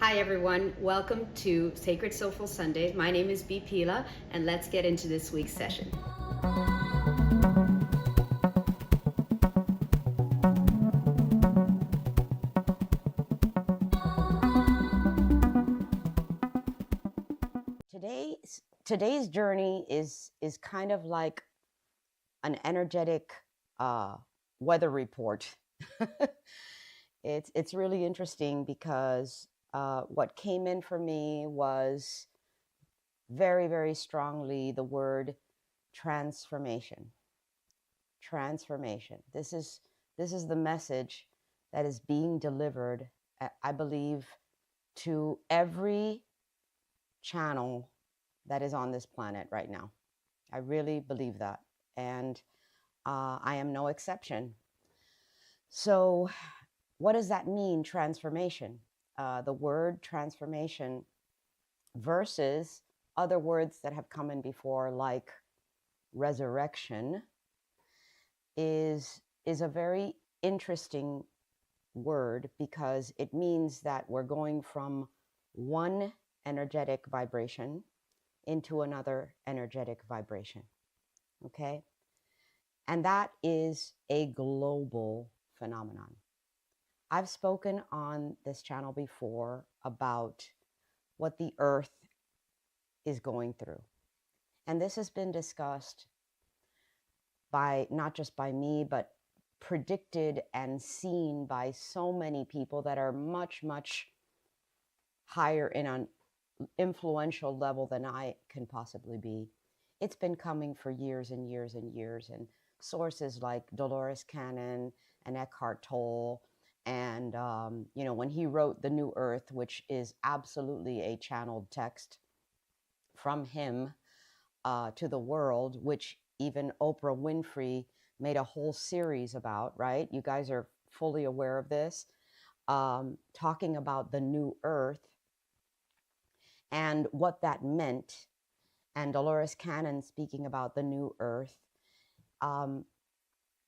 Hi everyone, welcome to Sacred Soulful Sundays. My name is B. Pila, and let's get into this week's session. Today's journey is kind of like an energetic weather report. It's really interesting because what came in for me was very strongly the word transformation. Transformation. This is the message that is being delivered, I believe, to every channel that is on this planet right now. I really believe that. And I am no exception. So, what does that mean, transformation? The word transformation versus other words that have come in before, like resurrection, is a very interesting word because it means that we're going from one energetic vibration into another energetic vibration. Okay? And that is a global phenomenon. I've spoken on this channel before about what the earth is going through. And this has been discussed by not just by me, but predicted and seen by so many people that are much higher in an influential level than I can possibly be. It's been coming for years and years and years, and sources like Dolores Cannon and Eckhart Tolle, and when he wrote The New Earth, which is absolutely a channeled text from him to the world, which even Oprah Winfrey made a whole series about, right? You guys are fully aware of this, talking about the new earth and what that meant. And Dolores Cannon speaking about the new earth.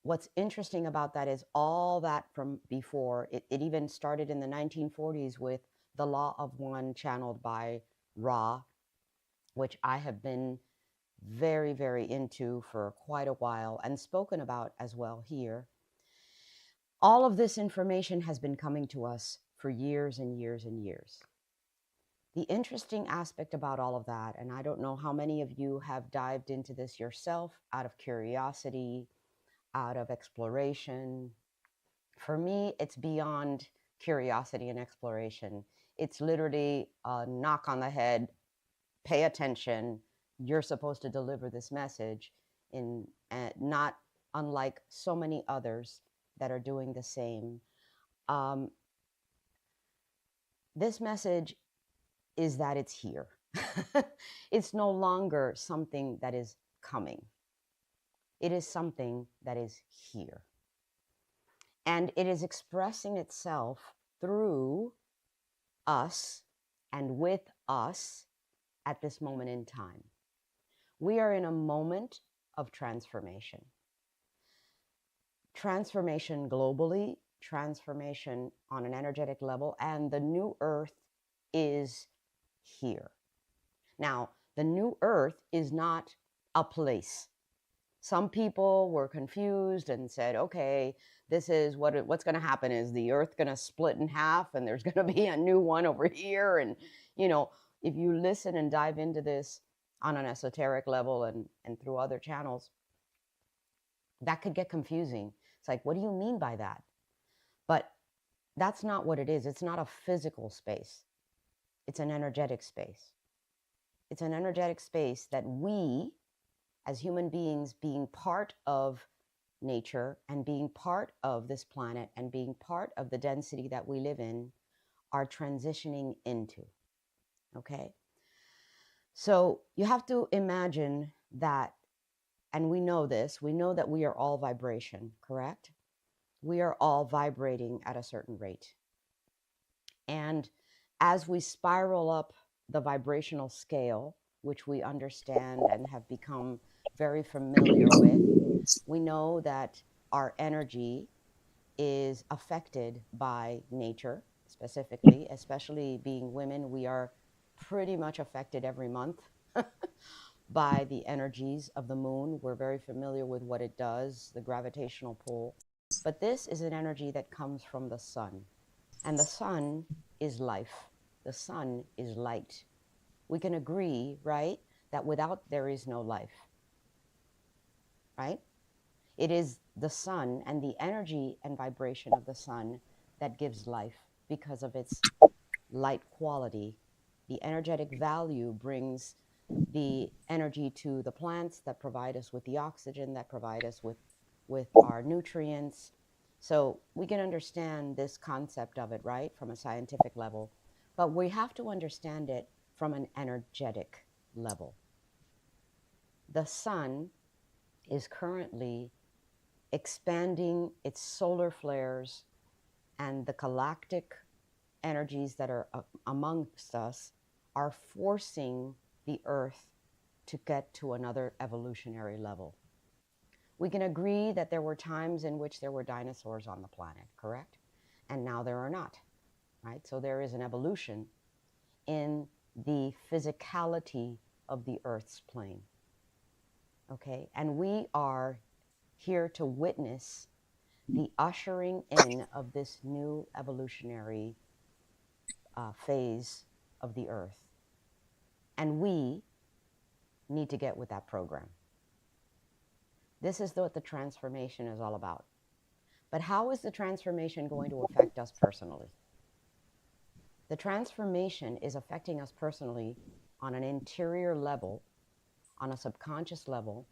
What's interesting about that is all that from before, it even started in the 1940s with the Law of One channeled by Ra, which I have been very into for quite a while and spoken about as well here. All of this information has been coming to us for years and years and years. The interesting aspect about all of that, and I don't know how many of you have dived into this yourself out of curiosity, out of exploration. For me, it's beyond curiosity and exploration. It's literally a knock on the head, pay attention, you're supposed to deliver this message, in not unlike so many others that are doing the same. This message is that it's here. It's no longer something that is coming. It is something that is here. And it is expressing itself through us and with us at this moment in time. We are in a moment of transformation. Transformation globally, transformation on an energetic level, and the new earth is here. Now, the new earth is not a place. Some people were confused and said, okay, this is what's going to happen is the earth going to split in half and there's going to be a new one over here. And, if you listen and dive into this on an esoteric level and through other channels, that could get confusing. It's like, what do you mean by that? But that's not what it is. It's not a physical space. It's an energetic space. It's an energetic space that we, as human beings, being part of nature and being part of this planet and being part of the density that we live in, are transitioning into. Okay? So you have to imagine that, and we know this, we know that we are all vibration, correct? We are all vibrating at a certain rate. And as we spiral up the vibrational scale, which we understand and have become very familiar with, we know that our energy is affected by nature, specifically, especially being women, we are pretty much affected every month by the energies of the moon. We're very familiar with what it does, the gravitational pull. But this is an energy that comes from the sun. And the sun is life. The sun is light. We can agree, right, that without there is no life, right? It is the sun and the energy and vibration of the sun that gives life because of its light quality. The energetic value brings the energy to the plants that provide us with the oxygen, that provide us with our nutrients. So we can understand this concept of it, right, from a scientific level, but we have to understand it from an energetic level. The sun is currently expanding its solar flares, and the galactic energies that are amongst us are forcing the earth to get to another evolutionary level. We can agree that there were times in which there were dinosaurs on the planet, correct? And now there are not, right? So there is an evolution in the physicality of the earth's plane, okay? And we are here to witness the ushering in of this new evolutionary phase of the earth. And we need to get with that program. This is what the transformation is all about. But how is the transformation going to affect us personally? The transformation is affecting us personally on an interior level, on a subconscious level,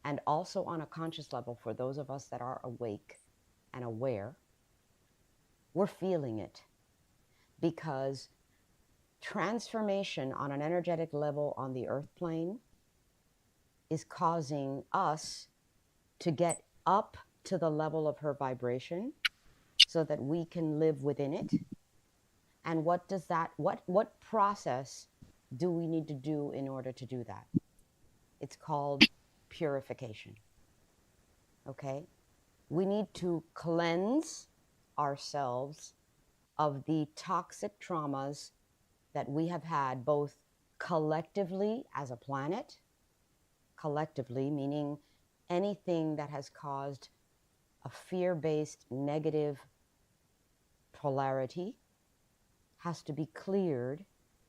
and also on a conscious level for those of us that are awake and aware. We're feeling it because transformation on an energetic level on the earth plane is causing us to get up to the level of her vibration so that we can live within it. And what process do we need to do in order to do that? It's called purification. Okay? We need to cleanse ourselves of the toxic traumas that we have had, both collectively as a planet, collectively meaning anything that has caused a fear-based negative polarity has to be cleared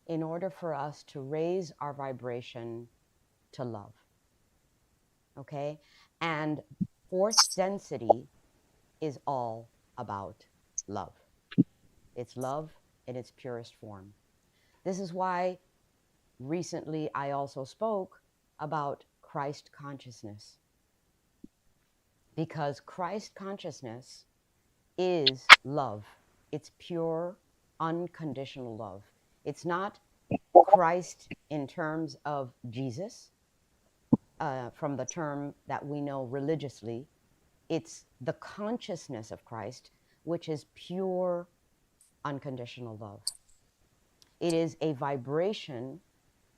in order for us to raise our vibration to love. Okay? And fourth density is all about love. It's love in its purest form. This is why recently I also spoke about Christ consciousness. Because Christ consciousness is love. It's pure, unconditional love. It's not Christ in terms of Jesus, from the term that we know religiously. It's the consciousness of Christ, which is pure, unconditional love. It is a vibration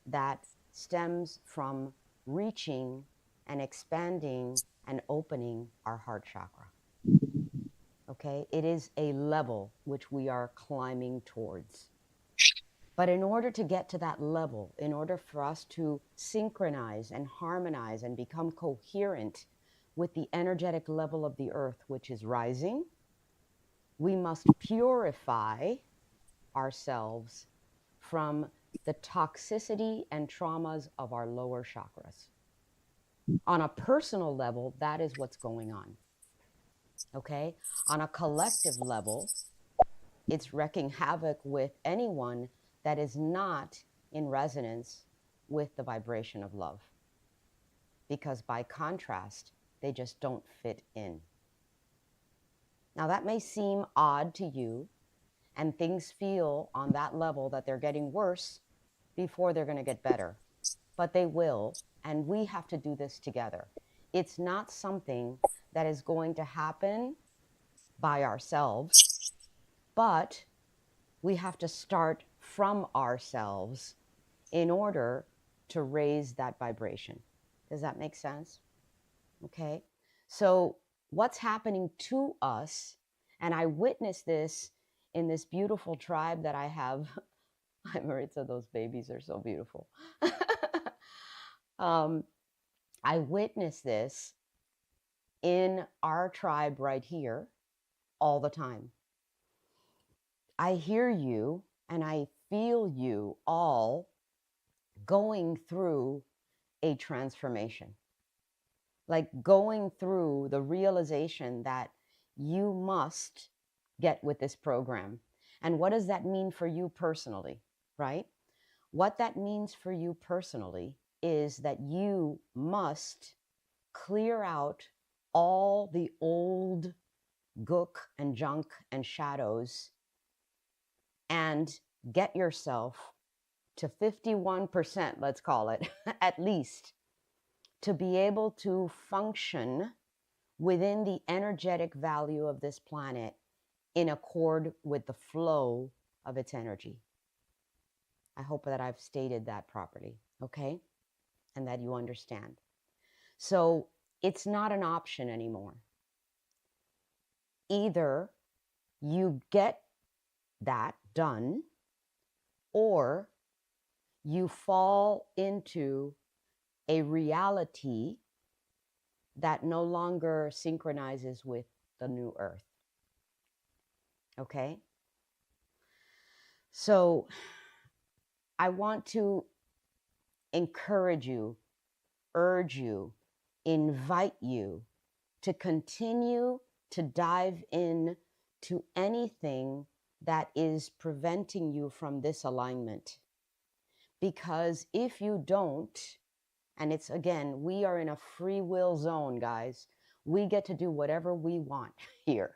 that stems from reaching and expanding and opening our heart chakra. Okay? It is a level which we are climbing towards. But in order to get to that level, in order for us to synchronize and harmonize and become coherent with the energetic level of the earth, which is rising, we must purify ourselves from the toxicity and traumas of our lower chakras. On a personal level, that is what's going on. Okay? On a collective level, it's wreaking havoc with anyone that is not in resonance with the vibration of love. Because by contrast, they just don't fit in. Now that may seem odd to you, and things feel on that level that they're getting worse before they're going to get better. But they will, and we have to do this together. It's not something that is going to happen by ourselves, but we have to start from ourselves in order to raise that vibration. Does that make sense? Okay. So what's happening to us, and I witnessed this in this beautiful tribe that I have. Maritza, those babies are so beautiful. I witness this in our tribe right here all the time. I hear you and I feel you all going through a transformation, like going through the realization that you must get with this program. And what does that mean for you personally, right? What that means for you personally is that you must clear out all the old gook and junk and shadows and get yourself to 51%, let's call it, at least, to be able to function within the energetic value of this planet in accord with the flow of its energy. I hope that I've stated that properly, okay? And that you understand. So it's not an option anymore. Either you get that done, or you fall into a reality that no longer synchronizes with the new earth. Okay? So I want to encourage you, urge you, invite you to continue to dive in to anything that is preventing you from this alignment. Because if you don't, and it's, again, we are in a free will zone, guys. We get to do whatever we want here.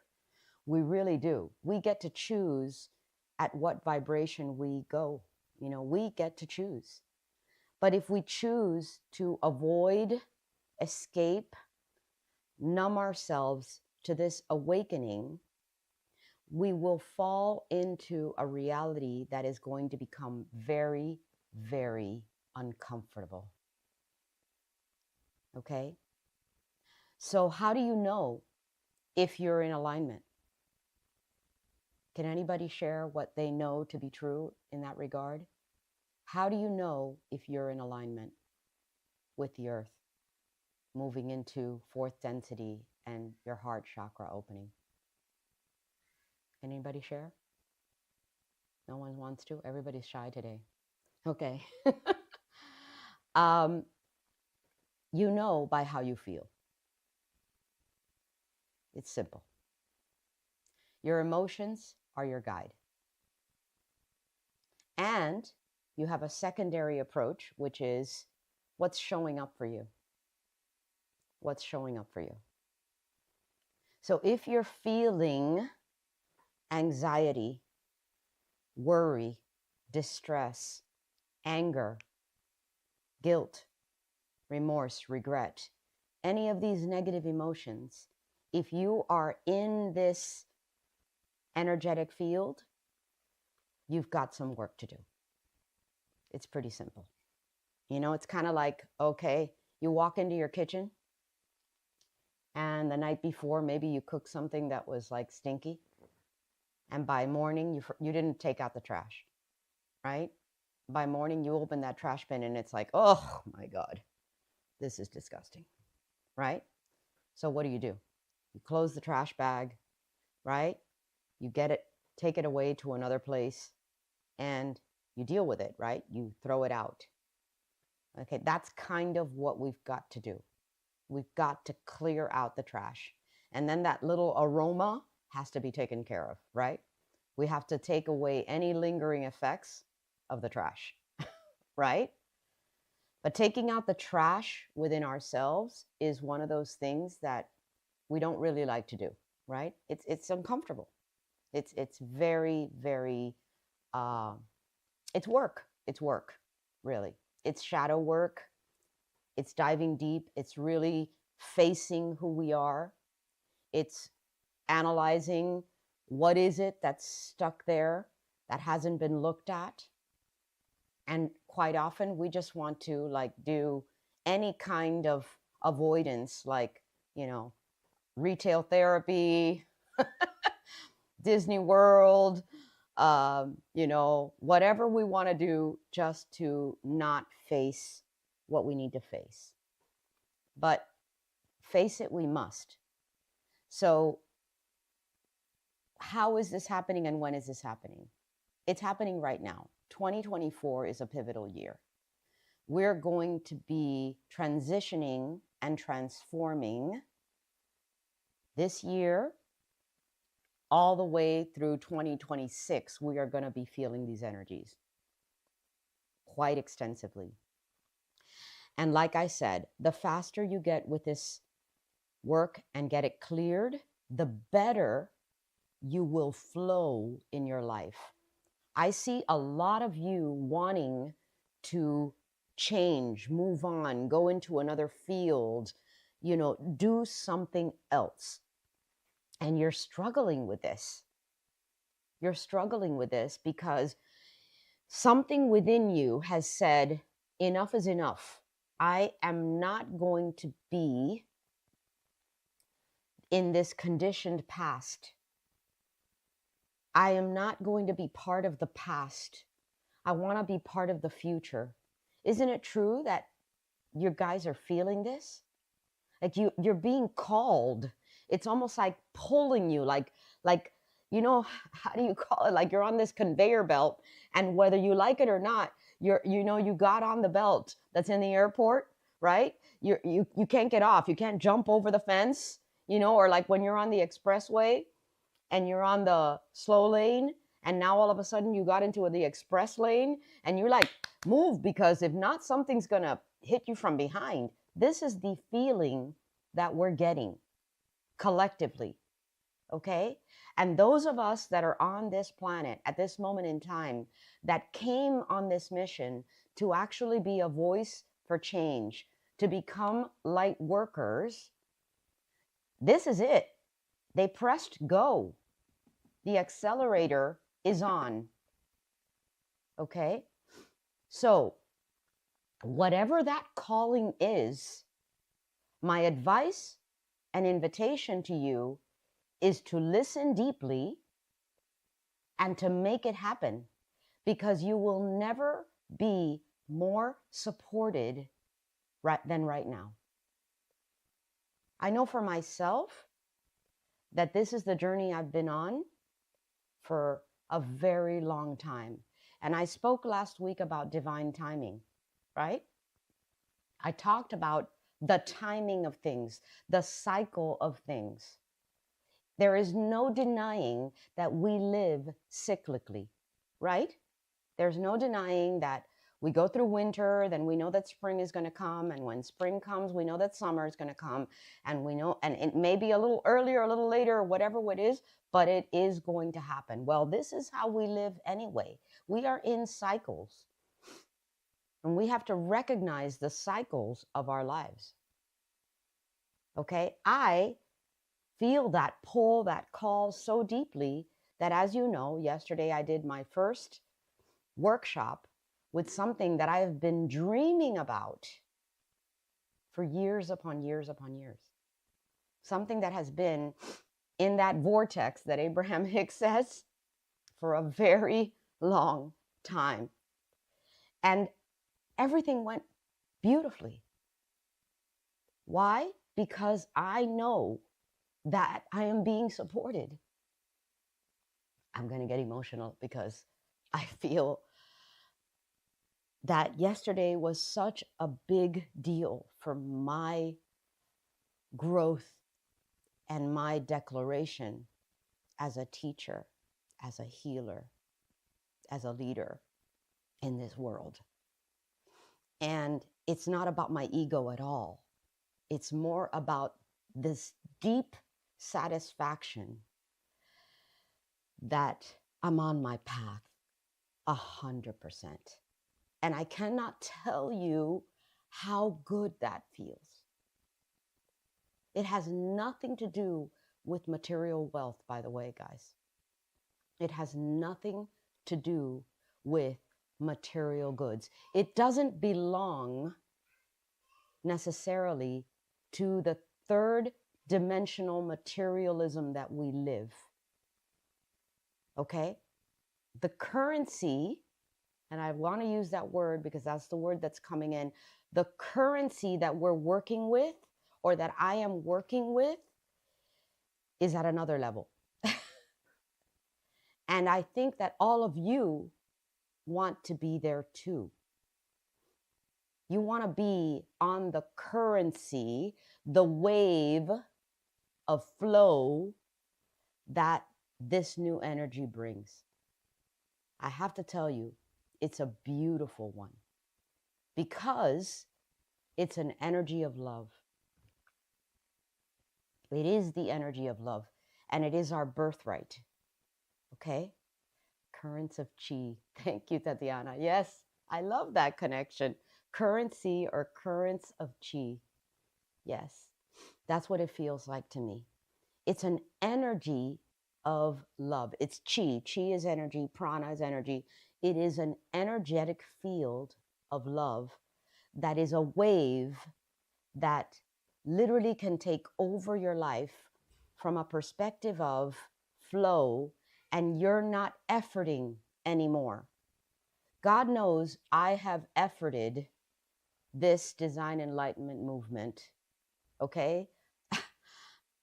We really do. We get to choose at what vibration we go. You know, we get to choose. But if we choose to avoid, escape, numb ourselves to this awakening, we will fall into a reality that is going to become very, very uncomfortable. Okay? So how do you know if you're in alignment? Can anybody share what they know to be true in that regard? How do you know if you're in alignment with the earth, moving into fourth density and your heart chakra opening? Can anybody share? No one wants to? Everybody's shy today. Okay. You know by how you feel. It's simple. Your emotions are your guide. And you have a secondary approach, which is what's showing up for you. What's showing up for you. So if you're feeling anxiety, worry, distress, anger, guilt, remorse, regret, any of these negative emotions, if you are in this energetic field, you've got some work to do. It's pretty simple. You know, it's kind of like, okay, you walk into your kitchen and the night before, maybe you cooked something that was like stinky. And by morning, you didn't take out the trash, right? By morning, you open that trash bin and it's like, oh my God, this is disgusting, right? So what do? You close the trash bag, right? You get it, take it away to another place, and you deal with it, right? You throw it out. Okay, that's kind of what we've got to do. We've got to clear out the trash. And then that little aroma has to be taken care of, right? We have to take away any lingering effects of the trash, right? But taking out the trash within ourselves is one of those things that we don't really like to do, right? It's uncomfortable. It's very, very, it's work. It's work, really. It's shadow work. It's diving deep. It's really facing who we are. It's analyzing what is it that's stuck there that hasn't been looked at. And quite often we just want to like do any kind of avoidance, like, you know, retail therapy, Disney World, whatever we want to do just to not face what we need to face. But face it, we must. So, how is this happening and when is this happening? It's happening right now. 2024 is a pivotal year. We're going to be transitioning and transforming this year all the way through 2026. We are going to be feeling these energies quite extensively. And like I said, the faster you get with this work and get it cleared, the better you will flow in your life. I see a lot of you wanting to change, move on, go into another field, do something else. And you're struggling with this. You're struggling with this because something within you has said, enough is enough. I am not going to be in this conditioned past. I am not going to be part of the past. I want to be part of the future. Isn't it true that you guys are feeling this? Like you're being called. It's almost like pulling you, like, how do you call it? Like you're on this conveyor belt, and whether you like it or not, you got on the belt that's in the airport, right? You can't get off. You can't jump over the fence, or like when you're on the expressway and you're on the slow lane, and now all of a sudden you got into the express lane, and you're like, move, because if not, something's gonna hit you from behind. This is the feeling that we're getting collectively, okay? And those of us that are on this planet at this moment in time that came on this mission to actually be a voice for change, to become light workers, this is it. They pressed go. The accelerator is on, okay? So whatever that calling is, my advice and invitation to you is to listen deeply and to make it happen, because you will never be more supported than right now. I know for myself that this is the journey I've been on for a very long time. And I spoke last week about divine timing, right? I talked about the timing of things, the cycle of things. There is no denying that we live cyclically, right? There's no denying that we go through winter, then we know that spring is going to come. And when spring comes, we know that summer is going to come. And we know, and it may be a little earlier, a little later, whatever it is, but it is going to happen. Well, this is how we live anyway. We are in cycles. And we have to recognize the cycles of our lives. Okay? I feel that pull, that call so deeply that, as you know, yesterday I did my first workshop with something that I have been dreaming about for years upon years upon years. Something that has been in that vortex that Abraham Hicks says for a very long time. And everything went beautifully. Why? Because I know that I am being supported. I'm going to get emotional because I feel that yesterday was such a big deal for my growth and my declaration as a teacher, as a healer, as a leader in this world. And it's not about my ego at all. It's more about this deep satisfaction that I'm on my path 100%. And I cannot tell you how good that feels. It has nothing to do with material wealth, by the way, guys. It has nothing to do with material goods. It doesn't belong necessarily to the third dimensional materialism that we live. Okay? The currency, and I want to use that word because that's the word that's coming in, the currency that we're working with or that I am working with is at another level. And I think that all of you want to be there too. You want to be on the currency, the wave of flow that this new energy brings. I have to tell you, it's a beautiful one because it's an energy of love. It is the energy of love, and it is our birthright. Okay? Currents of chi. Thank you, Tatiana. Yes, I love that connection. Currency or currents of chi. Yes, that's what it feels like to me. It's an energy of love. It's chi. Chi is energy. Prana is energy. It is an energetic field of love that is a wave that literally can take over your life from a perspective of flow, and you're not efforting anymore. God knows I have efforted this design enlightenment movement, okay?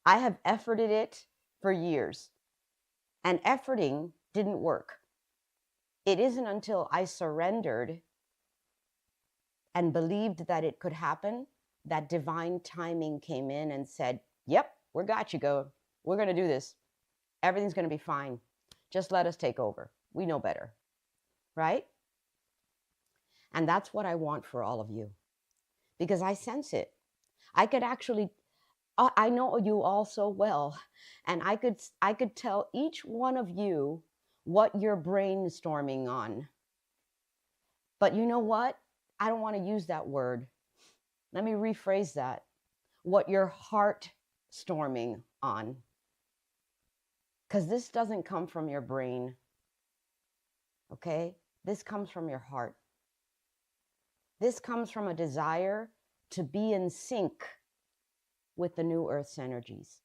I have efforted it for years, and efforting didn't work. It isn't until I surrendered and believed that it could happen that divine timing came in and said, yep, we got you, go. We're going to do this. Everything's going to be fine. Just let us take over. We know better, right? And that's what I want for all of you because I sense it. I could actually, I know you all so well, and I could tell each one of you what you're brainstorming on. But you know what? I don't want to use that word. Let me rephrase that. What you're heart storming on. Because this doesn't come from your brain. Okay? This comes from your heart. This comes from a desire to be in sync with the new Earth's energies.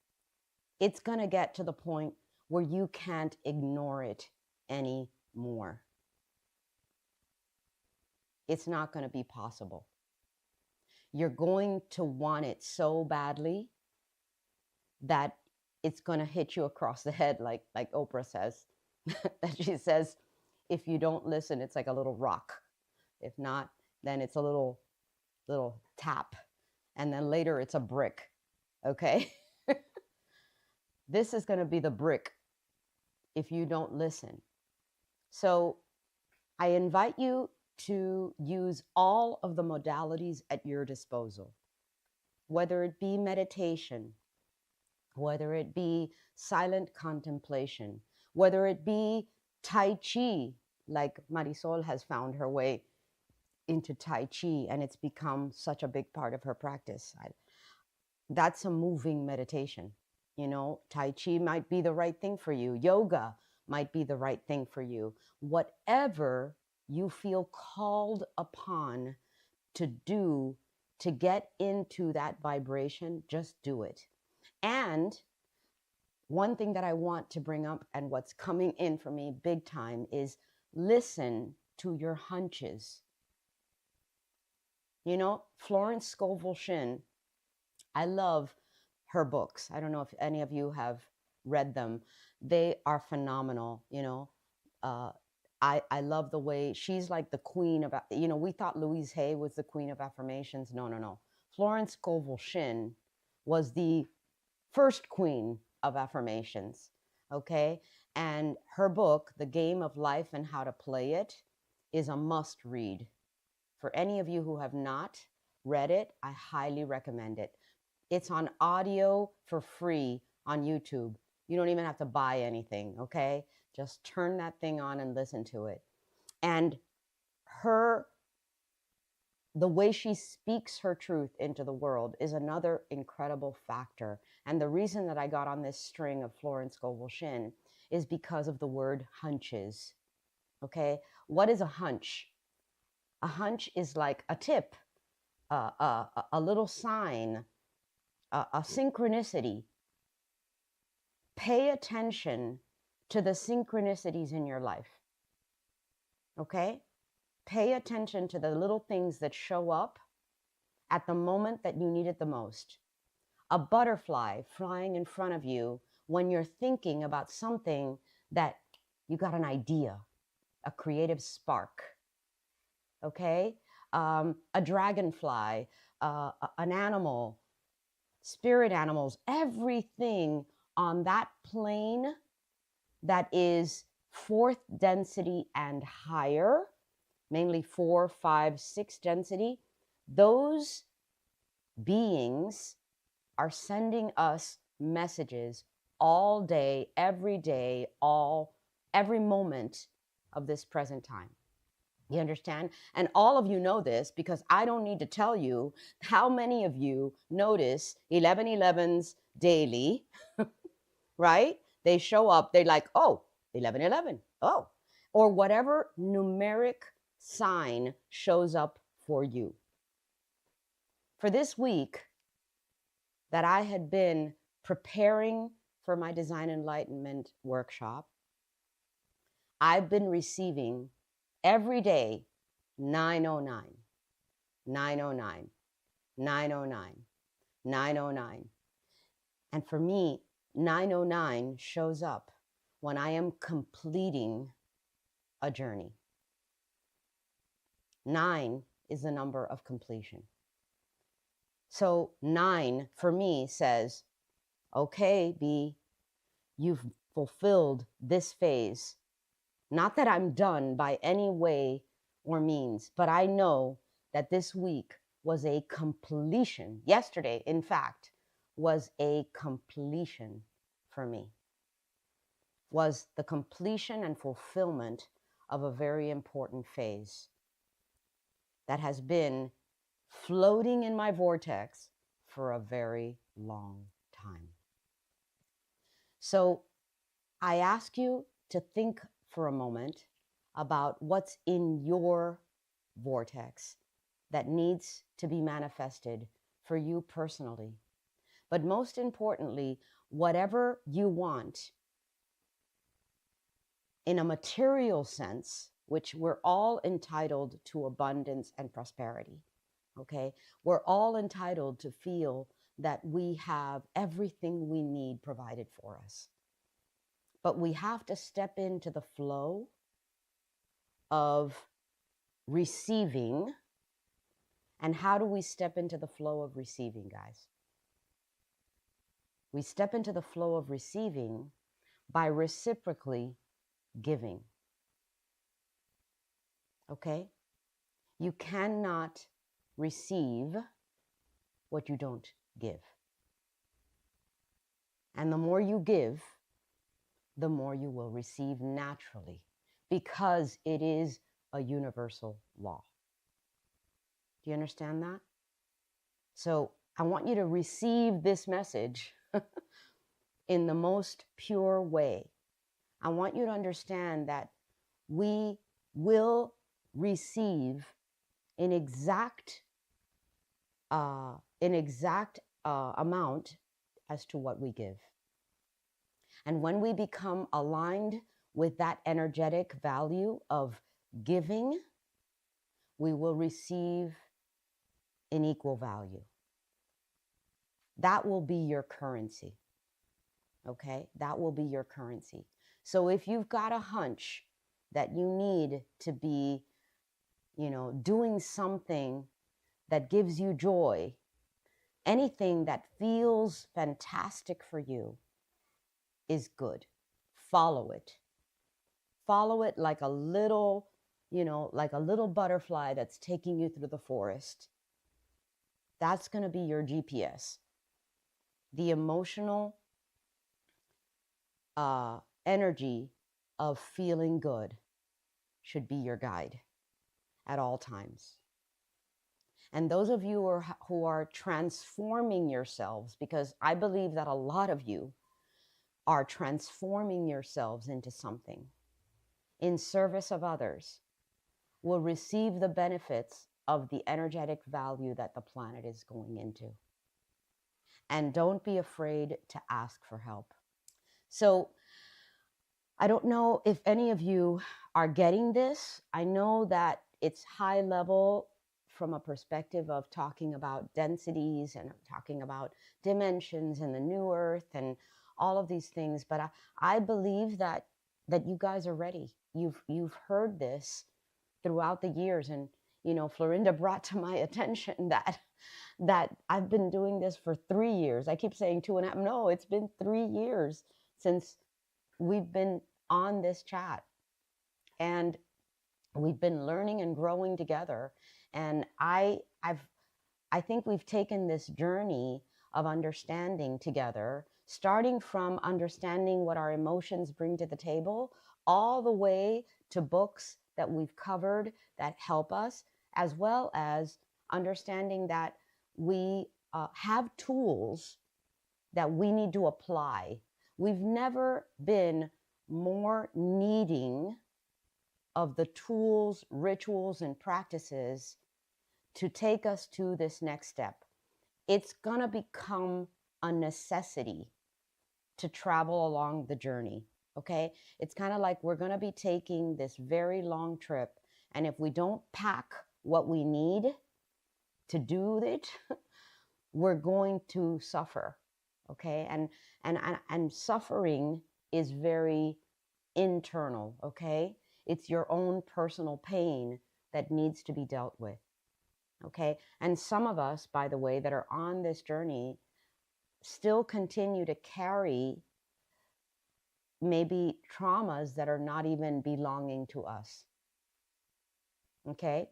It's going to get to the point where you can't ignore it anymore. It's not going to be possible. You're going to want it so badly that it's going to hit you across the head, like Oprah says. That she says, if you don't listen, it's like a little rock. If not, then it's a little tap. And then later it's a brick. Okay? This is going to be the brick if you don't listen. So I invite you to use all of the modalities at your disposal, whether it be meditation, whether it be silent contemplation, whether it be Tai Chi, like Marisol has found her way into Tai Chi, and it's become such a big part of her practice. That's a moving meditation. You know, Tai Chi might be the right thing for you. Yoga might be the right thing for you. Whatever you feel called upon to do to get into that vibration, just do it. And one thing that I want to bring up and what's coming in for me big time is listen to your hunches. You know, Florence Scovel Shinn, I love her books. I don't know if any of you have read them. They are phenomenal, you know. I love the way she's like the queen of, you know, we thought Louise Hay was the queen of affirmations. No. Florence Scovel Shinn was the first queen of affirmations, okay? And her book, The Game of Life and How to Play It, is a must read. For any of you who have not read it, I highly recommend it. It's on audio for free on YouTube. You don't even have to buy anything, okay? Just turn that thing on and listen to it. And the way she speaks her truth into the world is another incredible factor. And the reason that I got on this string of Florence Scovel Shinn is because of the word hunches, okay? What is a hunch? A hunch is like a tip, a little sign, a synchronicity. Pay attention to the synchronicities in your life. Okay? Pay attention to the little things that show up at the moment that you need it the most. A butterfly flying in front of you when you're thinking about something that you got an idea, a creative spark. Okay? A dragonfly, an animal, spirit animals, everything on that plane that is fourth density and higher, mainly 4, 5, 6 density, those beings are sending us messages all day, every moment of this present time. You understand? And all of you know this because I don't need to tell you how many of you notice 1111s daily, right? They show up, they're like, oh, 1111, oh, or whatever numeric sign shows up for you. For this week that I had been preparing for my Design Enlightenment workshop, I've been receiving every day 909, 909, 909, 909. And for me, 909 shows up when I am completing a journey. 9 is the number of completion. So 9 for me says, okay, B, you've fulfilled this phase. Not that I'm done by any way or means, but I know that this week was a completion. Yesterday, in fact, was a completion for me. Was the completion and fulfillment of a very important phase that has been floating in my vortex for a very long time. So I ask you to think for a moment about what's in your vortex that needs to be manifested for you personally. But most importantly, whatever you want in a material sense, which we're all entitled to abundance and prosperity, okay? We're all entitled to feel that we have everything we need provided for us. But we have to step into the flow of receiving. And how do we step into the flow of receiving, guys? We step into the flow of receiving by reciprocally giving. Okay? You cannot receive what you don't give. And the more you give, the more you will receive naturally, because it is a universal law. Do you understand that? So I want you to receive this message in the most pure way. I want you to understand that we will receive an exact amount as to what we give. And when we become aligned with that energetic value of giving, we will receive an equal value. That will be your currency. Okay? That will be your currency. So if you've got a hunch that you need to be, doing something that gives you joy, anything that feels fantastic for you is good. Follow it. Follow it like a little butterfly that's taking you through the forest. That's going to be your GPS. The emotional energy of feeling good should be your guide at all times. And those of you who are transforming yourselves, because I believe that a lot of you are transforming yourselves into something in service of others, will receive the benefits of the energetic value that the planet is going into. And don't be afraid to ask for help. So I don't know if any of you are getting this. I know that it's high level from a perspective of talking about densities and talking about dimensions and the new earth and all of these things, but I believe that you guys are ready. You've heard this throughout the years, and Florinda brought to my attention that I've been doing this for 3 years. I keep saying 2.5. No, it's been 3 years since we've been on this chat, and we've been learning and growing together. And I think we've taken this journey of understanding together, starting from understanding what our emotions bring to the table, all the way to books that we've covered that help us, as well as understanding that we have tools that we need to apply. We've never been more needing of the tools, rituals, and practices to take us to this next step. It's going to become a necessity to travel along the journey. Okay? It's kind of like we're going to be taking this very long trip, and if we don't pack what we need to do it, we're going to suffer. Okay? And suffering is very internal. Okay? It's your own personal pain that needs to be dealt with. Okay? And some of us, by the way, that are on this journey still continue to carry maybe traumas that are not even belonging to us. Okay?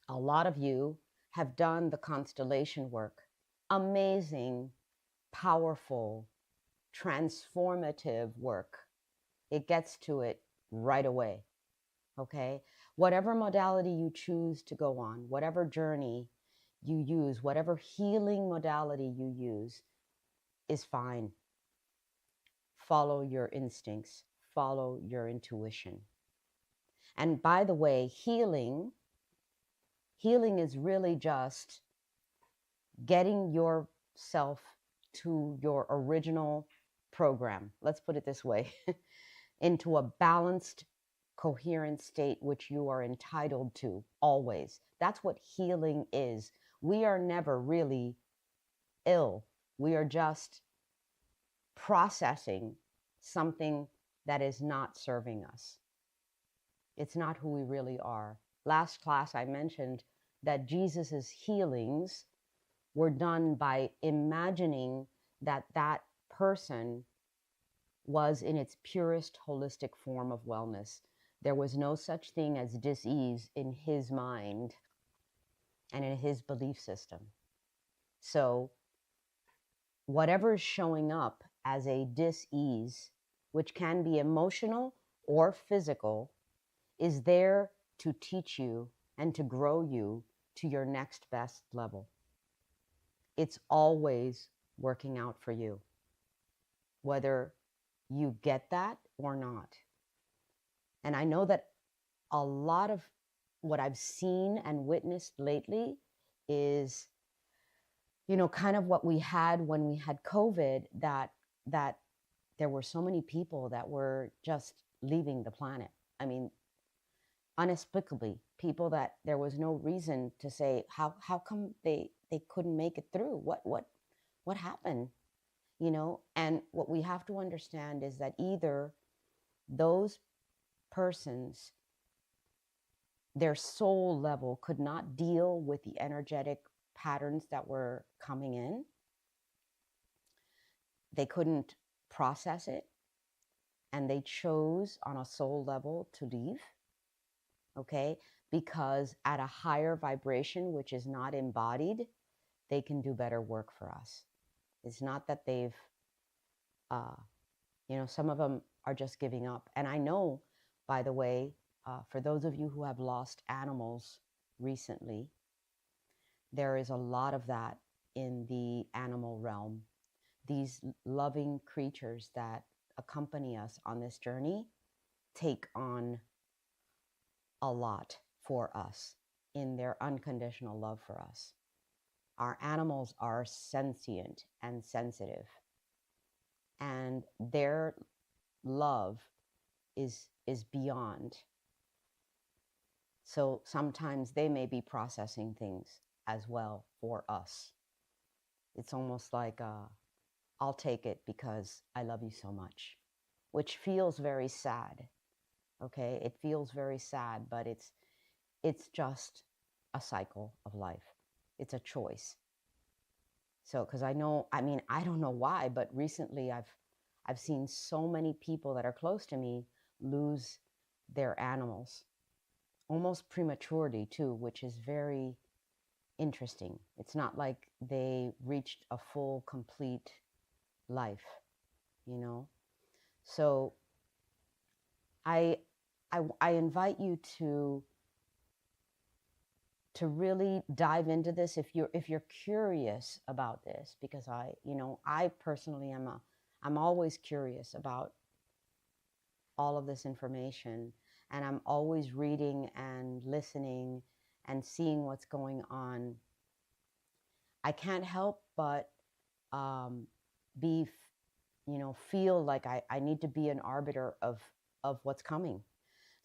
A lot of you have done the constellation work. Amazing, powerful, transformative work. It gets to it right away. Okay? Whatever modality you choose to go on, whatever journey you use, whatever healing modality you use is fine. Follow your instincts, follow your intuition. And by the way, healing is really just getting yourself to your original program. Let's put it this way, into a balanced, coherent state which you are entitled to always. That's what healing is. We are never really ill. We are just processing something that is not serving us. It's not who we really are. Last class, I mentioned that Jesus's healings were done by imagining that that person was in its purest holistic form of wellness. There was no such thing as dis-ease in his mind and in his belief system. So whatever is showing up as a dis-ease, which can be emotional or physical, is there to teach you and to grow you to your next best level. It's always working out for you, whether you get that or not. And I know that a lot of what I've seen and witnessed lately is, kind of what we had when we had COVID, that there were so many people that were just leaving the planet. I mean, inexplicably, people that there was no reason to say, how come they couldn't make it through? What happened? And what we have to understand is that either those persons, their soul level could not deal with the energetic patterns that were coming in. They couldn't process it, and they chose on a soul level to leave. Okay? Because at a higher vibration, which is not embodied, they can do better work for us. It's not that they've, some of them are just giving up. And I know, by the way, for those of you who have lost animals recently, there is a lot of that in the animal realm. These loving creatures that accompany us on this journey take on a lot for us in their unconditional love for us. Our animals are sentient and sensitive, and their love is beyond. So sometimes they may be processing things as well for us. It's almost like I'll take it because I love you so much, which feels very sad. Okay, it feels very sad, but it's just a cycle of life. It's a choice. So, because I know, I mean, I don't know why, but recently I've seen so many people that are close to me lose their animals, almost prematurely too, which is very interesting. It's not like they reached a full, complete life, you know? So I invite you to really dive into this if you're curious about this, because I personally I'm always curious about all of this information, and I'm always reading and listening and seeing what's going on. I can't help but be feel like I need to be an arbiter of what's coming.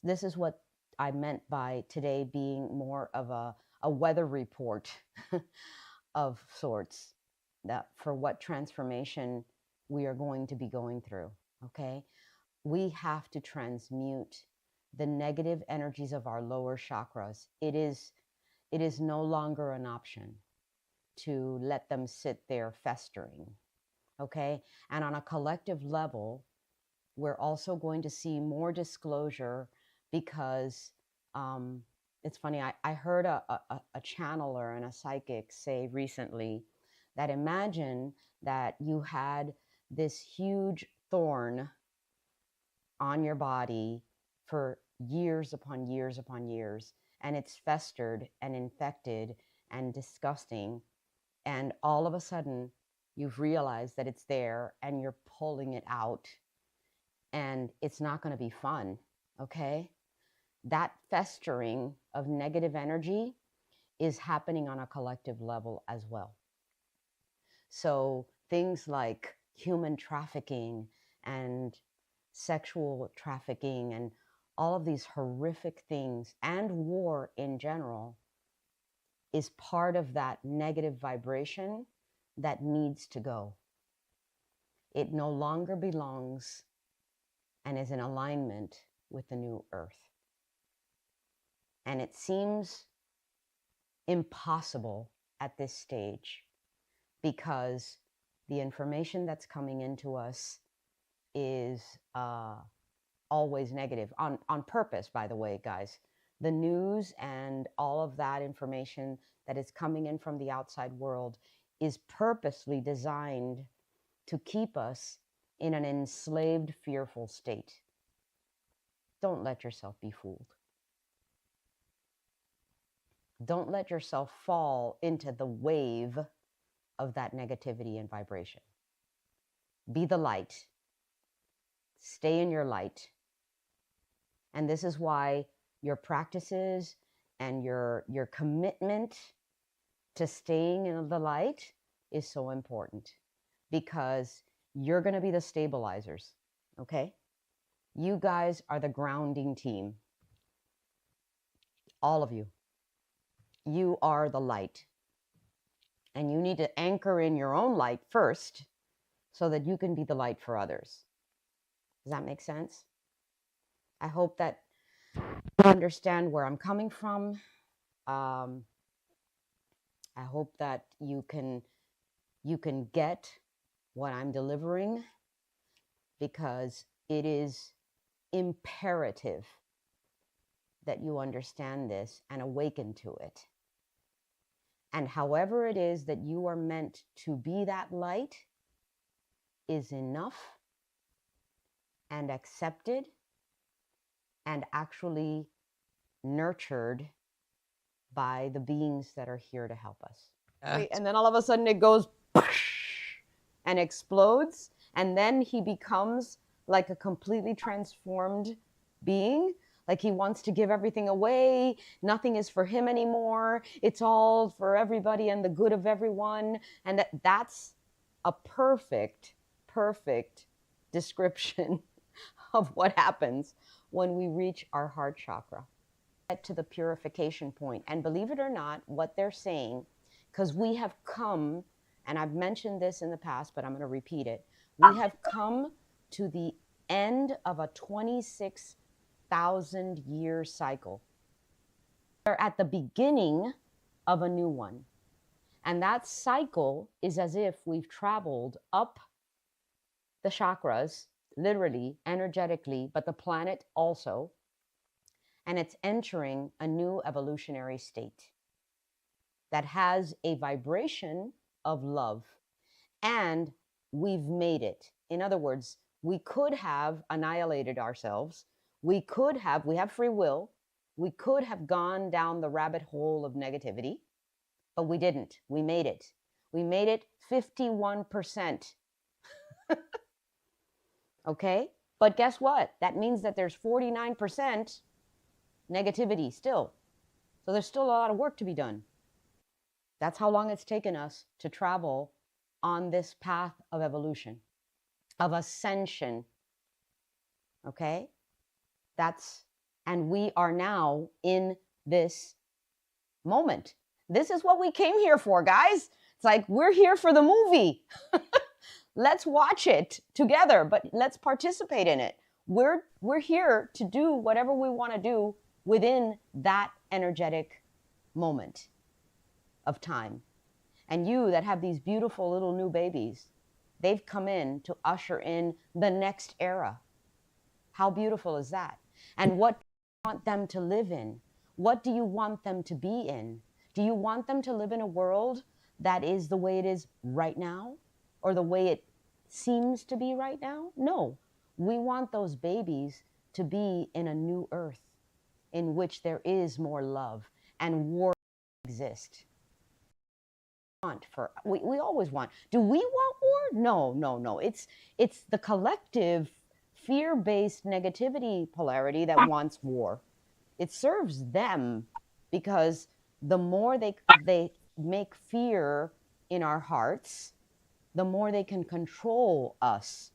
This is what I meant by today being more of a weather report of sorts, that for what transformation we are going to be going through. Okay, we have to transmute the negative energies of our lower chakras. It is no longer an option to let them sit there festering. Okay, and on a collective level, we're also going to see more disclosure, because it's funny, I heard a channeler and a psychic say recently that imagine that you had this huge thorn on your body for years upon years upon years, and it's festered and infected and disgusting, and all of a sudden you've realized that it's there and you're pulling it out, and it's not going to be fun. Okay, that festering of negative energy is happening on a collective level as well. So things like human trafficking and sexual trafficking and all of these horrific things, and war in general, is part of that negative vibration that needs to go. It no longer belongs and is in alignment with the new earth. And it seems impossible at this stage, because the information that's coming into us is always negative, on purpose, by the way, guys. The news and all of that information that is coming in from the outside world is purposely designed to keep us in an enslaved, fearful state. Don't let yourself be fooled. Don't let yourself fall into the wave of that negativity and vibration. Be the light. Stay in your light. And this is why your practices and your commitment to staying in the light is so important, because you're going to be the stabilizers. Okay? You guys are the grounding team. All of you. You are the light. And you need to anchor in your own light first so that you can be the light for others. Does that make sense? I hope that you understand where I'm coming from. I hope that you can get what I'm delivering, because it is imperative that you understand this and awaken to it. And however it is that you are meant to be that light is enough and accepted and actually nurtured by the beings that are here to help us. Wait, and then all of a sudden it goes and explodes, and then he becomes like a completely transformed being. Like he wants to give everything away. Nothing is for him anymore. It's all for everybody and the good of everyone. And that's a perfect description of what happens when we reach our heart chakra. Get to the purification point. And believe it or not, what they're saying, because we have come, and I've mentioned this in the past, but I'm going to repeat it. We have come to the end of a 26,000-year cycle. We're at the beginning of a new one. And that cycle is as if we've traveled up the chakras, literally, energetically, but the planet also, and it's entering a new evolutionary state that has a vibration of love, and we've made it. In other words, we could have annihilated ourselves. We have free will. We could have gone down the rabbit hole of negativity, but we didn't. We made it. We made it 51%. Okay? But guess what? That means that there's 49% negativity still. So there's still a lot of work to be done. That's how long it's taken us to travel on this path of evolution, of ascension. Okay? And we are now in this moment. This is what we came here for, guys. It's like we're here for the movie. Let's watch it together, but let's participate in it. We're here to do whatever we want to do within that energetic moment of time. And you that have these beautiful little new babies, they've come in to usher in the next era. How beautiful is that? And what do you want them to live in? What do you want them to be in? Do you want them to live in a world that is the way it is right now, or the way it seems to be right now? No. We want those babies to be in a new earth in which there is more love and war exist. We always want. Do we want war? No. It's the collective fear-based negativity polarity that wants war. It serves them because the more they make fear in our hearts, the more they can control us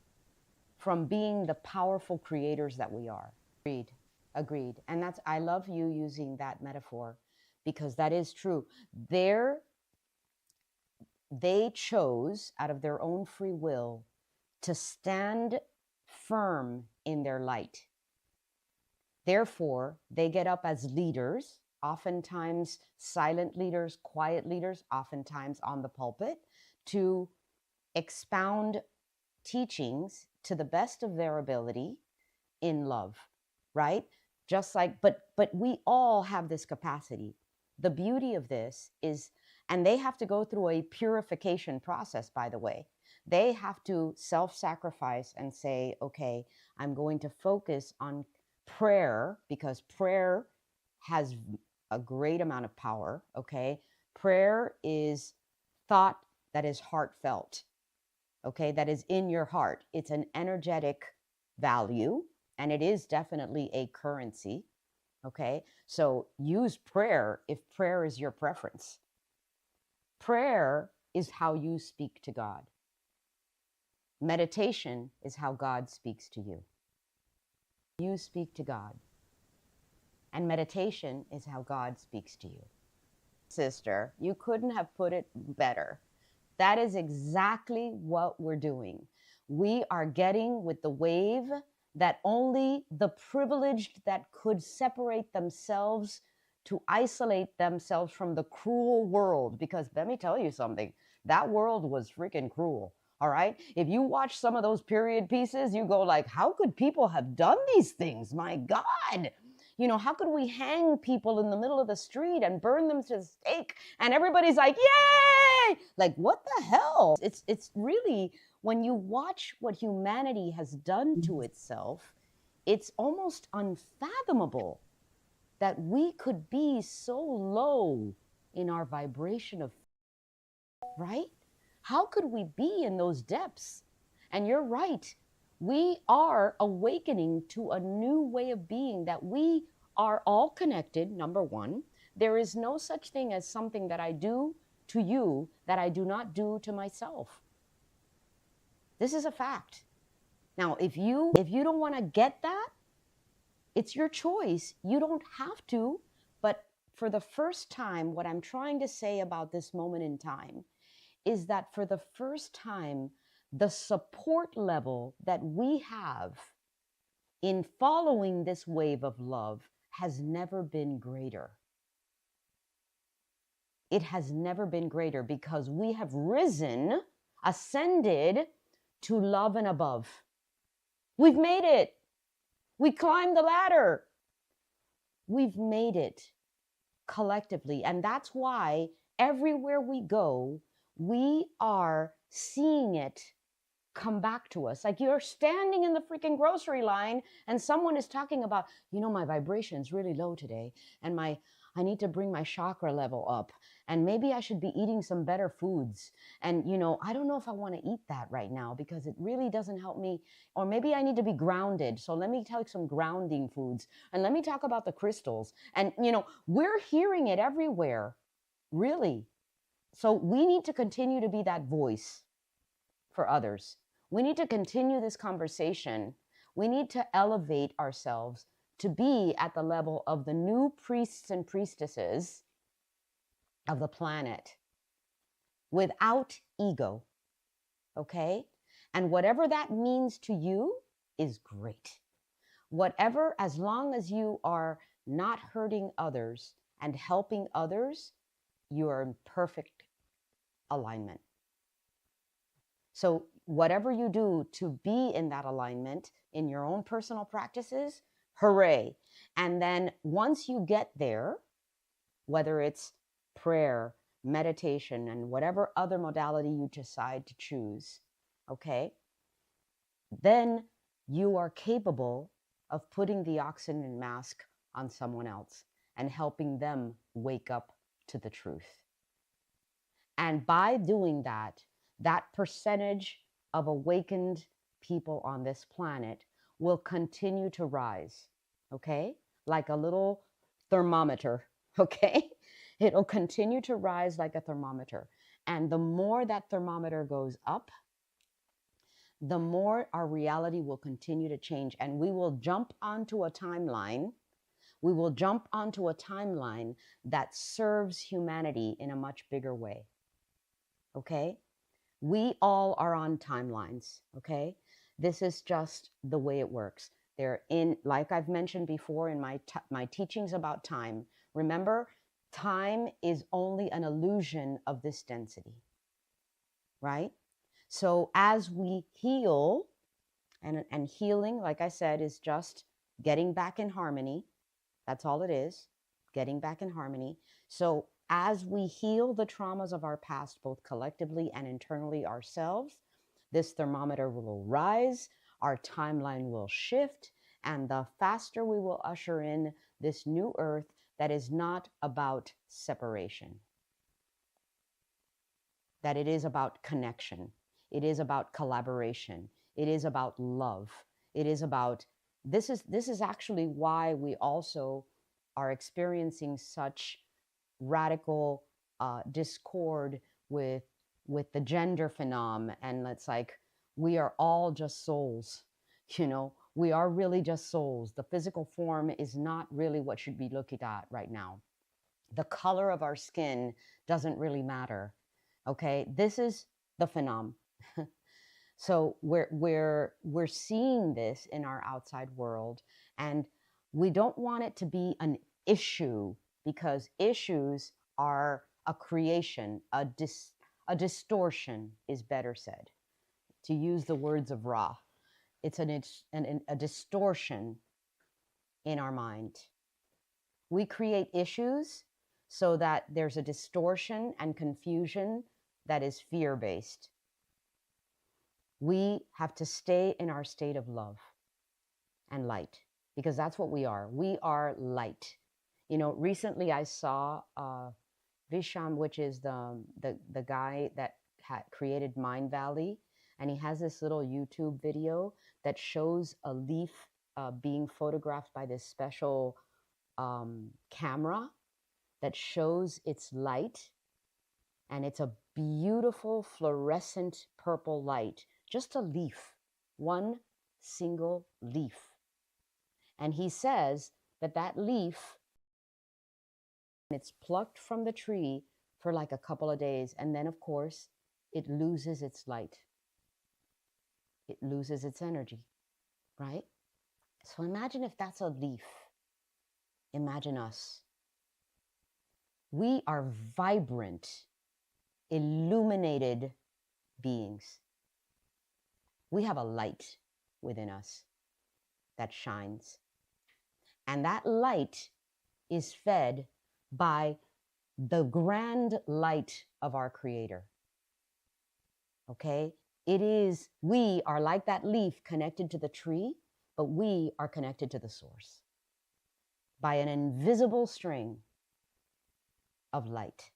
from being the powerful creators that we are. Agreed. And I love you using that metaphor because that is true. They chose out of their own free will to stand firm in their light. Therefore, they get up as leaders, oftentimes silent leaders, quiet leaders, oftentimes on the pulpit, to expound teachings to the best of their ability in love, right? Just like, but we all have this capacity. The beauty of this is, and they have to go through a purification process, by the way. They have to self-sacrifice and say, okay, I'm going to focus on prayer because prayer has a great amount of power, okay? Prayer is thought that is heartfelt, okay? That is in your heart. It's an energetic value, and it is definitely a currency, okay? So use prayer if prayer is your preference. Prayer is how you speak to God. Meditation is how God speaks to you. You speak to God. And meditation is how God speaks to you. Sister, you couldn't have put it better. That is exactly what we're doing. We are getting with the wave that only the privileged that could separate themselves to isolate themselves from the cruel world. Because let me tell you something, that world was freaking cruel. All right. If you watch some of those period pieces, you go like, how could people have done these things? My God. You know, how could we hang people in the middle of the street and burn them to the stake? And everybody's like, yay! Like, what the hell? It's really, when you watch what humanity has done to itself, it's almost unfathomable that we could be so low in our vibration of, right? How could we be in those depths? And you're right. We are awakening to a new way of being, that we are all connected, number one. There is no such thing as something that I do to you that I do not do to myself. This is a fact. Now, if you don't want to get that, it's your choice. You don't have to. But for the first time, what I'm trying to say about this moment in time is that for the first time, the support level that we have in following this wave of love has never been greater. It has never been greater because we have risen, ascended to love and above. We've made it. We climbed the ladder. We've made it collectively. And that's why everywhere we go, we are seeing it come back to us. Like you're standing in the freaking grocery line and someone is talking about, my vibration's really low today and I need to bring my chakra level up and maybe I should be eating some better foods. And I don't know if I want to eat that right now because it really doesn't help me, or maybe I need to be grounded. So let me tell you some grounding foods and let me talk about the crystals. And we're hearing it everywhere, really. So we need to continue to be that voice for others. We need to continue this conversation. We need to elevate ourselves to be at the level of the new priests and priestesses of the planet without ego, okay? And whatever that means to you is great. Whatever, as long as you are not hurting others and helping others, you are in perfect alignment. So whatever you do to be in that alignment in your own personal practices, hooray. And then once you get there, whether it's prayer, meditation, and whatever other modality you decide to choose, okay, then you are capable of putting the oxygen mask on someone else and helping them wake up to the truth. And by doing that, that percentage of awakened people on this planet will continue to rise, okay? Like a little thermometer, okay? It'll continue to rise like a thermometer. And the more that thermometer goes up, the more our reality will continue to change. And we will jump onto a timeline. We will jump onto a timeline that serves humanity in a much bigger way, okay? We all are on timelines, okay? This is just the way it works. They're in, like I've mentioned before in my teachings about time, remember, time is only an illusion of this density, right? So as we heal, and healing, like I said, is just getting back in harmony. That's all it is, getting back in harmony. So as we heal the traumas of our past, both collectively and internally ourselves, this thermometer will rise, our timeline will shift, and the faster we will usher in this new earth that is not about separation, that it is about connection, it is about collaboration, it is about love, it is about, this is actually why we also are experiencing such radical discord with the gender phenom. And it's like, we are all just souls, we are really just souls. The physical form is not really what should be looked at right now. The color of our skin doesn't really matter, okay? This is the phenom. So we're seeing this in our outside world, and we don't want it to be an issue, because issues are a creation, a distortion is better said. To use the words of Ra, it's a distortion in our mind. We create issues so that there's a distortion and confusion that is fear-based. We have to stay in our state of love and light, because that's what we are. We are light. Recently I saw Visham, which is the guy that created Mind Valley, and he has this little YouTube video that shows a leaf being photographed by this special camera that shows its light, and it's a beautiful fluorescent purple light. Just a leaf, one single leaf. And he says that that leaf, it's plucked from the tree for like a couple of days. And then, of course, it loses its light. It loses its energy, right? So imagine if that's a leaf. Imagine us. We are vibrant, illuminated beings. We have a light within us that shines. And that light is fed by the grand light of our Creator. Okay? We are like that leaf connected to the tree, but we are connected to the source by an invisible string of light.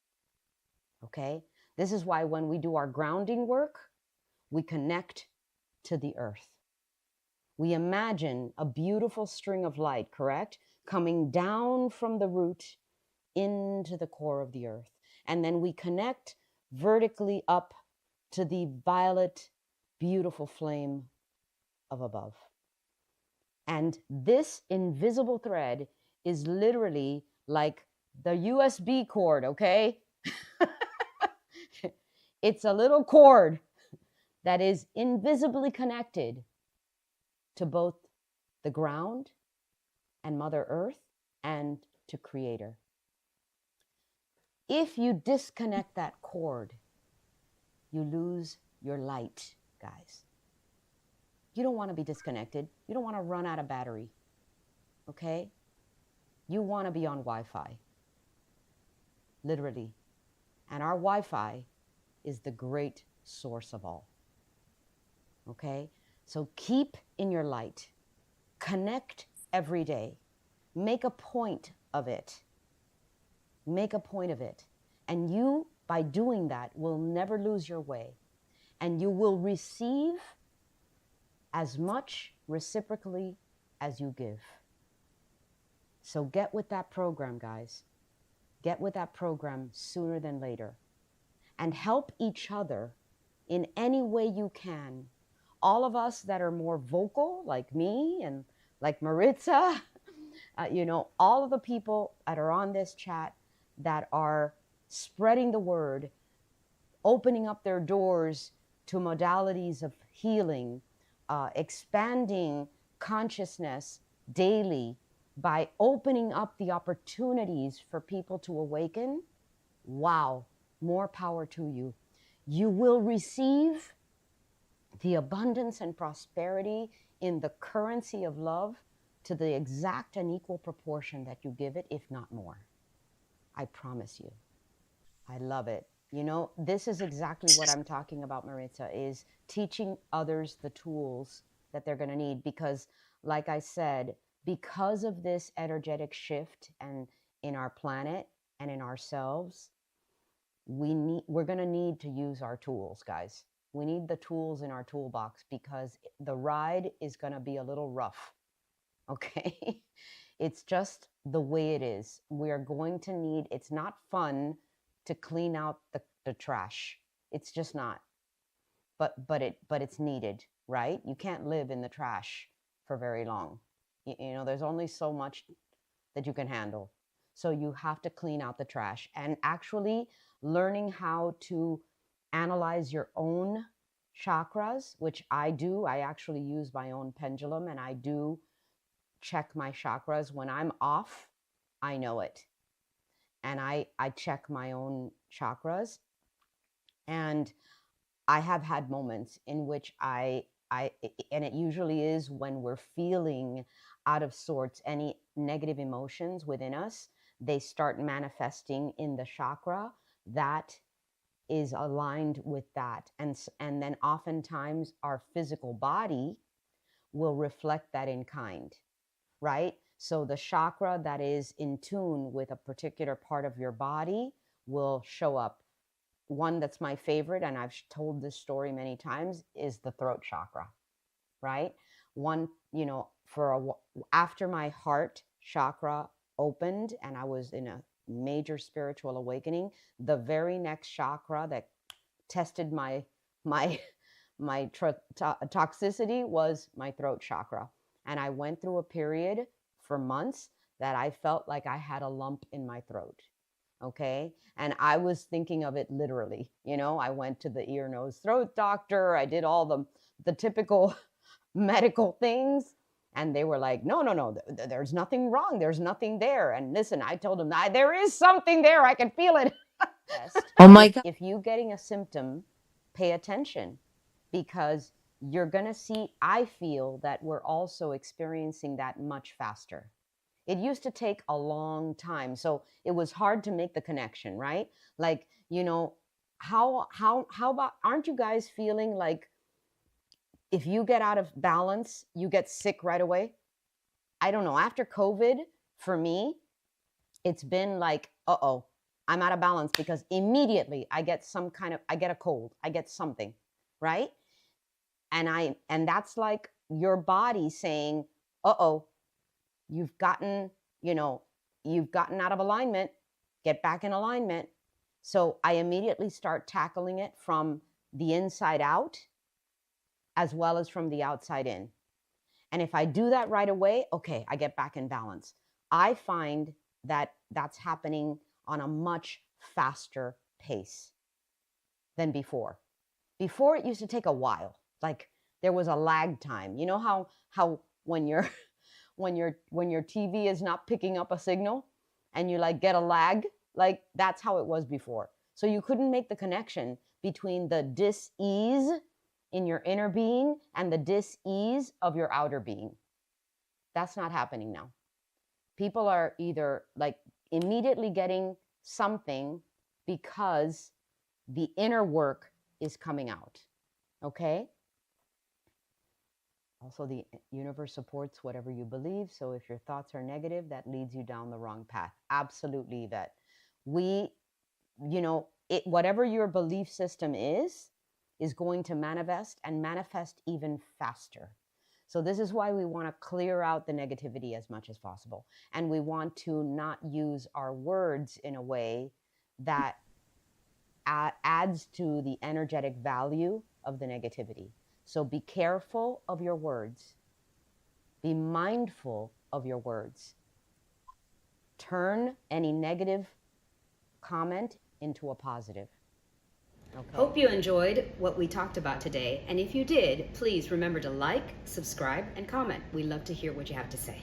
Okay? This is why when we do our grounding work, we connect to the earth. We imagine a beautiful string of light, correct? Coming down from the root into the core of the earth. And then we connect vertically up to the violet, beautiful flame of above. And this invisible thread is literally like the USB cord, okay? It's a little cord that is invisibly connected to both the ground and Mother Earth and to Creator. If you disconnect that cord, you lose your light, guys. You don't want to be disconnected. You don't want to run out of battery, okay? You want to be on Wi-Fi, literally. And our Wi-Fi is the great source of all, okay? So keep in your light. Connect every day. Make a point of it. Make a point of it. And you, by doing that, will never lose your way. And you will receive as much reciprocally as you give. So get with that program, guys. Get with that program sooner than later. And help each other in any way you can. All of us that are more vocal, like me and like Maritza, all of the people that are on this chat that are spreading the word, opening up their doors to modalities of healing, expanding consciousness daily by opening up the opportunities for people to awaken. Wow, more power to you. You will receive the abundance and prosperity in the currency of love to the exact and equal proportion that you give it, if not more. I promise you. I love it. This is exactly what I'm talking about, Maritza, is teaching others the tools that they're going to need. Because, like I said, because of this energetic shift and in our planet and in ourselves, we're going to need to use our tools, guys. We need the tools in our toolbox because the ride is going to be a little rough, okay? It's just the way it is. We are going to need, it's not fun to clean out the trash. It's just not. But it's needed, right? You can't live in the trash for very long. There's only so much that you can handle. So you have to clean out the trash. And actually learning how to analyze your own chakras, which I do. I actually use my own pendulum and I do check my chakras. When I'm off, I know it. And I check my own chakras. And I have had moments in which and it usually is when we're feeling out of sorts, any negative emotions within us, they start manifesting in the chakra that is aligned with that. And then oftentimes our physical body will reflect that in kind, right? So the chakra that is in tune with a particular part of your body will show up. One that's my favorite, and I've told this story many times, is the throat chakra, right? One, after my heart chakra opened and I was in a major spiritual awakening, the very next chakra that tested my my toxicity was my throat chakra. And I went through a period for months that I felt like I had a lump in my throat. Okay. And I was thinking of it literally. You know, I went to the ear, nose, throat doctor. I did all the typical medical things. And they were like, no, no, no, there's nothing wrong. There's nothing there. And listen, I told them, there is something there. I can feel it. Oh my God. If you're getting a symptom, pay attention, because you're going to see, I feel that we're also experiencing that much faster. It used to take a long time. So it was hard to make the connection, right? Like, you know, how about, aren't you guys feeling like if you get out of balance, you get sick right away? I don't know. After COVID, for me, it's been like, uh-oh, I'm out of balance, because immediately I get I get a cold, I get something, right? And that's like your body saying, uh-oh, you've gotten out of alignment, get back in alignment. So I immediately start tackling it from the inside out as well as from the outside in. And if I do that right away, okay, I get back in balance. I find that that's happening on a much faster pace than before. Before, it used to take a while. Like there was a lag time. You know how when your TV is not picking up a signal and you like get a lag, like that's how it was before. So you couldn't make the connection between the dis-ease in your inner being and the dis-ease of your outer being. That's not happening now. People are either like immediately getting something because the inner work is coming out. Okay? Also, the universe supports whatever you believe. So if your thoughts are negative, that leads you down the wrong path. Absolutely, Yvette. Whatever your belief system is going to manifest even faster. So this is why we want to clear out the negativity as much as possible. And we want to not use our words in a way that adds to the energetic value of the negativity. So be careful of your words. Be mindful of your words. Turn any negative comment into a positive. Okay. Hope you enjoyed what we talked about today. And if you did, please remember to like, subscribe, and comment. We love to hear what you have to say.